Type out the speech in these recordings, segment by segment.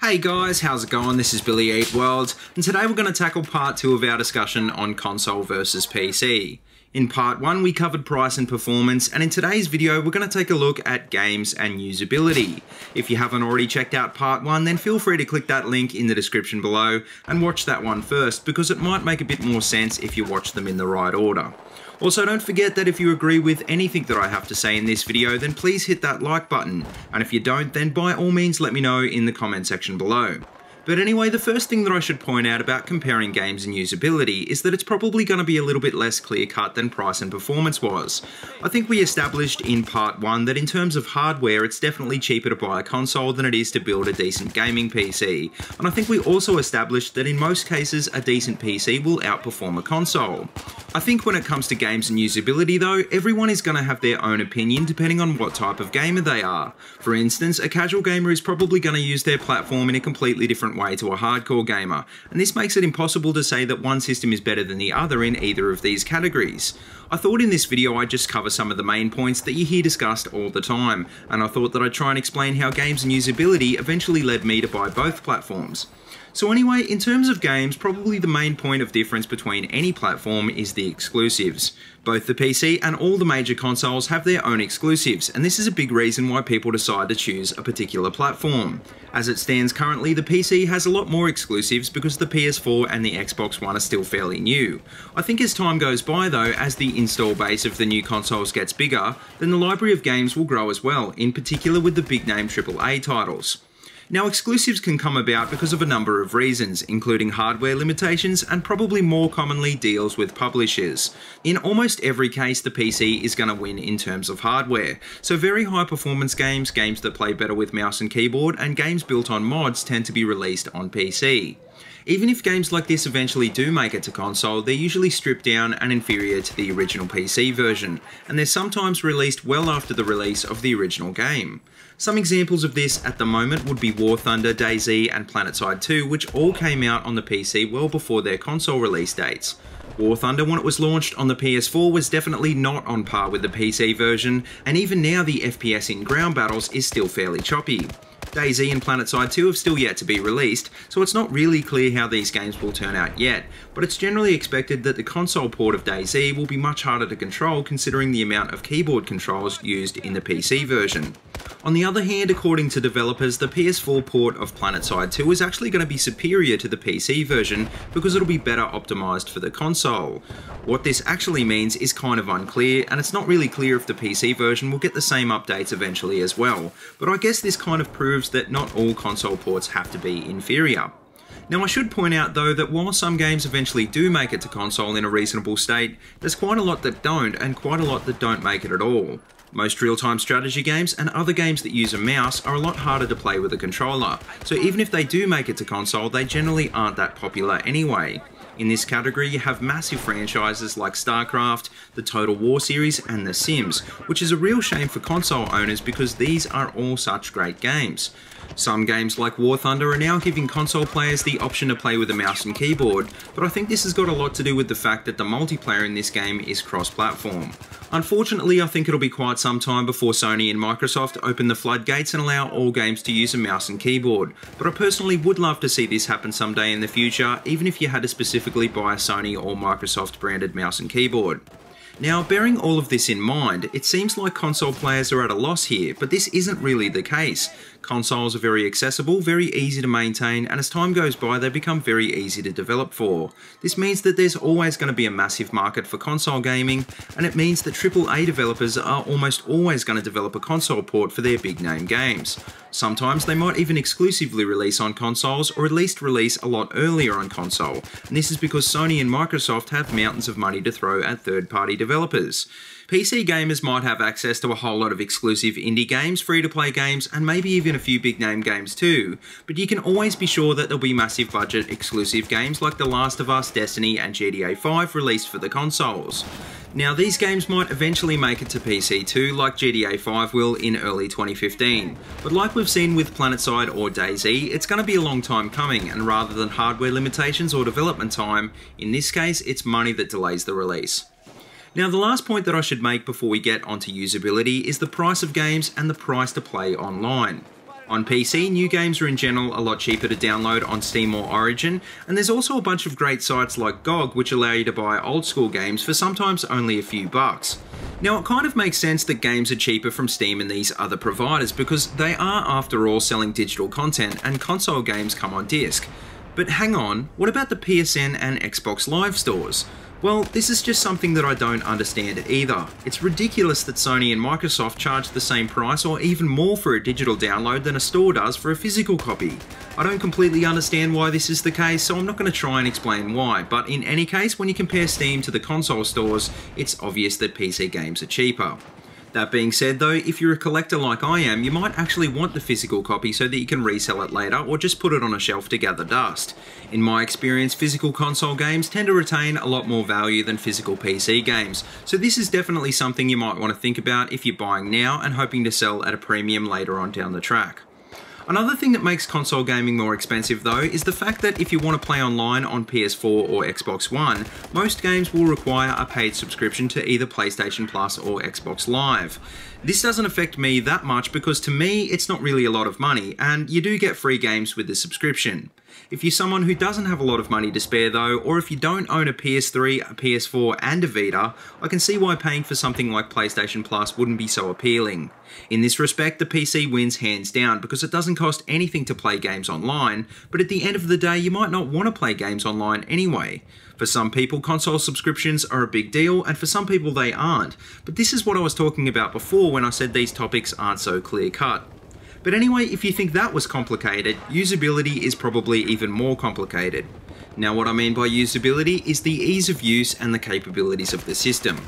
Hey guys, how's it going? This is BillyEatWorld, and today we're going to tackle part 2 of our discussion on console versus PC. In part 1 we covered price and performance, and in today's video we're going to take a look at games and usability. If you haven't already checked out part 1, then feel free to click that link in the description below and watch that one first, because it might make a bit more sense if you watch them in the right order. Also, don't forget that if you agree with anything that I have to say in this video, then please hit that like button, and if you don't, then by all means let me know in the comment section below. But anyway, the first thing that I should point out about comparing games and usability is that it's probably going to be a little bit less clear-cut than price and performance was. I think we established in part 1 that in terms of hardware, it's definitely cheaper to buy a console than it is to build a decent gaming PC, and I think we also established that in most cases a decent PC will outperform a console. I think when it comes to games and usability though, everyone is going to have their own opinion depending on what type of gamer they are. For instance, a casual gamer is probably going to use their platform in a completely different way to a hardcore gamer, and this makes it impossible to say that one system is better than the other in either of these categories. I thought in this video I'd just cover some of the main points that you hear discussed all the time, and I thought that I'd try and explain how games and usability eventually led me to buy both platforms. So anyway, in terms of games, probably the main point of difference between any platform is the exclusives. Both the PC and all the major consoles have their own exclusives, and this is a big reason why people decide to choose a particular platform. As it stands currently, the PC has a lot more exclusives because the PS4 and the Xbox One are still fairly new. I think as time goes by though, as the install base of the new consoles gets bigger, then the library of games will grow as well, in particular with the big name AAA titles. Now, exclusives can come about because of a number of reasons, including hardware limitations and probably more commonly deals with publishers. In almost every case, the PC is going to win in terms of hardware, so very high performance games, games that play better with mouse and keyboard, and games built on mods tend to be released on PC. Even if games like this eventually do make it to console, they're usually stripped down and inferior to the original PC version, and they're sometimes released well after the release of the original game. Some examples of this at the moment would be War Thunder, DayZ and PlanetSide 2, which all came out on the PC well before their console release dates. War Thunder, when it was launched on the PS4, was definitely not on par with the PC version, and even now the FPS in ground battles is still fairly choppy. DayZ and PlanetSide 2 have still yet to be released, so it's not really clear how these games will turn out yet, but it's generally expected that the console port of DayZ will be much harder to control considering the amount of keyboard controls used in the PC version. On the other hand, according to developers, the PS4 port of PlanetSide 2 is actually going to be superior to the PC version because it'll be better optimized for the console. What this actually means is kind of unclear, and it's not really clear if the PC version will get the same updates eventually as well, but I guess this kind of proves that not all console ports have to be inferior. Now, I should point out though that while some games eventually do make it to console in a reasonable state, there's quite a lot that don't, and quite a lot that don't make it at all. Most real-time strategy games and other games that use a mouse are a lot harder to play with a controller, so even if they do make it to console, they generally aren't that popular anyway. In this category, you have massive franchises like StarCraft, the Total War series, and The Sims, which is a real shame for console owners because these are all such great games. Some games like War Thunder are now giving console players the option to play with a mouse and keyboard, but I think this has got a lot to do with the fact that the multiplayer in this game is cross-platform. Unfortunately, I think it'll be quite some time before Sony and Microsoft open the floodgates and allow all games to use a mouse and keyboard, but I personally would love to see this happen someday in the future, even if you had to specifically buy a Sony or Microsoft branded mouse and keyboard. Now, bearing all of this in mind, it seems like console players are at a loss here, but this isn't really the case. Consoles are very accessible, very easy to maintain, and as time goes by they become very easy to develop for. This means that there's always going to be a massive market for console gaming, and it means that AAA developers are almost always going to develop a console port for their big name games. Sometimes they might even exclusively release on consoles, or at least release a lot earlier on console, and this is because Sony and Microsoft have mountains of money to throw at third-party developers. PC gamers might have access to a whole lot of exclusive indie games, free-to-play games, and maybe even a few big-name games too, but you can always be sure that there'll be massive budget exclusive games like The Last of Us, Destiny, and GTA 5 released for the consoles. Now, these games might eventually make it to PC too, like GTA 5 will in early 2015, but like we've seen with PlanetSide or DayZ, it's going to be a long time coming, and rather than hardware limitations or development time, in this case it's money that delays the release. Now, the last point that I should make before we get onto usability is the price of games and the price to play online. On PC, new games are in general a lot cheaper to download on Steam or Origin, and there's also a bunch of great sites like GOG which allow you to buy old school games for sometimes only a few bucks. Now, it kind of makes sense that games are cheaper from Steam and these other providers because they are, after all, selling digital content and console games come on disc. But hang on, what about the PSN and Xbox Live stores? Well, this is just something that I don't understand either. It's ridiculous that Sony and Microsoft charge the same price or even more for a digital download than a store does for a physical copy. I don't completely understand why this is the case, so I'm not going to try and explain why, but in any case, when you compare Steam to the console stores, it's obvious that PC games are cheaper. That being said though, if you're a collector like I am, you might actually want the physical copy so that you can resell it later or just put it on a shelf to gather dust. In my experience, physical console games tend to retain a lot more value than physical PC games, so this is definitely something you might want to think about if you're buying now and hoping to sell at a premium later on down the track. Another thing that makes console gaming more expensive though is the fact that if you want to play online on PS4 or Xbox One, most games will require a paid subscription to either PlayStation Plus or Xbox Live. This doesn't affect me that much because to me it's not really a lot of money, and you do get free games with the subscription. If you're someone who doesn't have a lot of money to spare though, or if you don't own a PS3, a PS4 and a Vita, I can see why paying for something like PlayStation Plus wouldn't be so appealing. In this respect, the PC wins hands down because it doesn't cost anything to play games online, but at the end of the day you might not want to play games online anyway. For some people, console subscriptions are a big deal, and for some people they aren't, but this is what I was talking about before when I said these topics aren't so clear-cut. But anyway, if you think that was complicated, usability is probably even more complicated. Now, what I mean by usability is the ease of use and the capabilities of the system.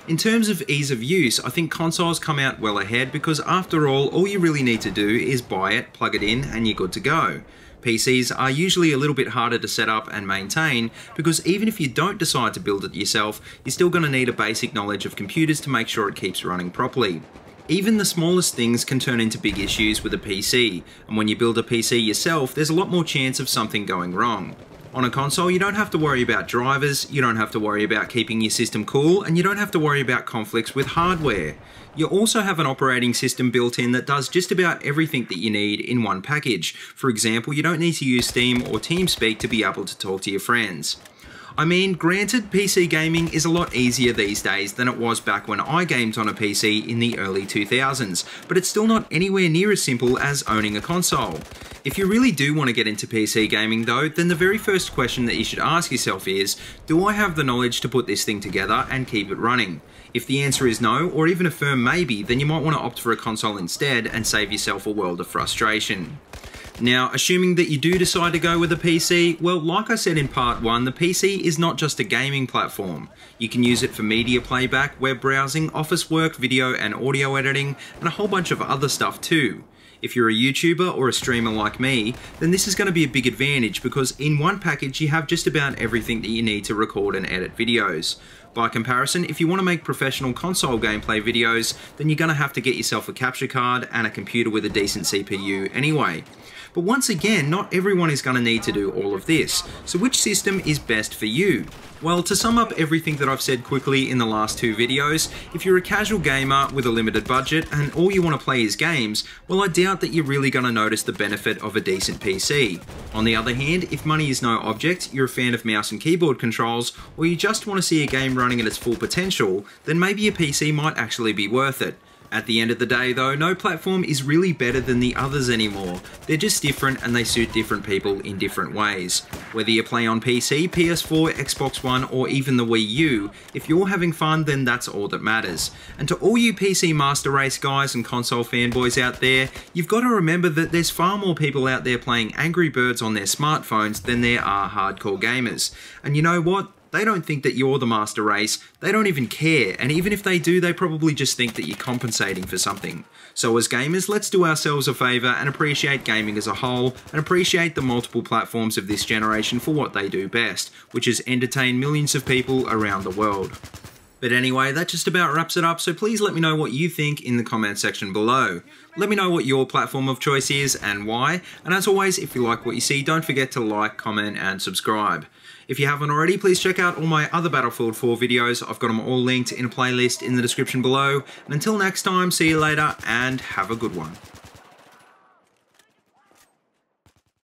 In terms of ease of use, I think consoles come out well ahead because after all you really need to do is buy it, plug it in, and you're good to go. PCs are usually a little bit harder to set up and maintain because even if you don't decide to build it yourself, you're still going to need a basic knowledge of computers to make sure it keeps running properly. Even the smallest things can turn into big issues with a PC, and when you build a PC yourself, there's a lot more chance of something going wrong. On a console, you don't have to worry about drivers, you don't have to worry about keeping your system cool, and you don't have to worry about conflicts with hardware. You also have an operating system built in that does just about everything that you need in one package. For example, you don't need to use Steam or TeamSpeak to be able to talk to your friends. I mean, granted, PC gaming is a lot easier these days than it was back when I gamed on a PC in the early 2000s, but it's still not anywhere near as simple as owning a console. If you really do want to get into PC gaming though, then the very first question that you should ask yourself is, do I have the knowledge to put this thing together and keep it running? If the answer is no, or even a firm maybe, then you might want to opt for a console instead and save yourself a world of frustration. Now, assuming that you do decide to go with a PC, well, like I said in part 1, the PC is not just a gaming platform. You can use it for media playback, web browsing, office work, video and audio editing, and a whole bunch of other stuff too. If you're a YouTuber or a streamer like me, then this is going to be a big advantage because in one package you have just about everything that you need to record and edit videos. By comparison, if you want to make professional console gameplay videos, then you're going to have to get yourself a capture card and a computer with a decent CPU anyway. But once again, not everyone is going to need to do all of this. So which system is best for you? Well, to sum up everything that I've said quickly in the last 2 videos, if you're a casual gamer with a limited budget and all you want to play is games, well, I doubt that you're really going to notice the benefit of a decent PC. On the other hand, if money is no object, you're a fan of mouse and keyboard controls, or you just want to see a game running at its full potential, then maybe a PC might actually be worth it. At the end of the day though, no platform is really better than the others anymore. They're just different and they suit different people in different ways. Whether you play on PC, PS4, Xbox One or even the Wii U, if you're having fun then that's all that matters. And to all you PC Master Race guys and console fanboys out there, you've got to remember that there's far more people out there playing Angry Birds on their smartphones than there are hardcore gamers. And you know what? They don't think that you're the master race, they don't even care, and even if they do, they probably just think that you're compensating for something. So as gamers, let's do ourselves a favour and appreciate gaming as a whole, and appreciate the multiple platforms of this generation for what they do best, which is entertain millions of people around the world. But anyway, that just about wraps it up, so please let me know what you think in the comment section below. Let me know what your platform of choice is and why, and as always, if you like what you see, don't forget to like, comment, and subscribe. If you haven't already, please check out all my other Battlefield 4 videos. I've got them all linked in a playlist in the description below. And until next time, see you later, and have a good one.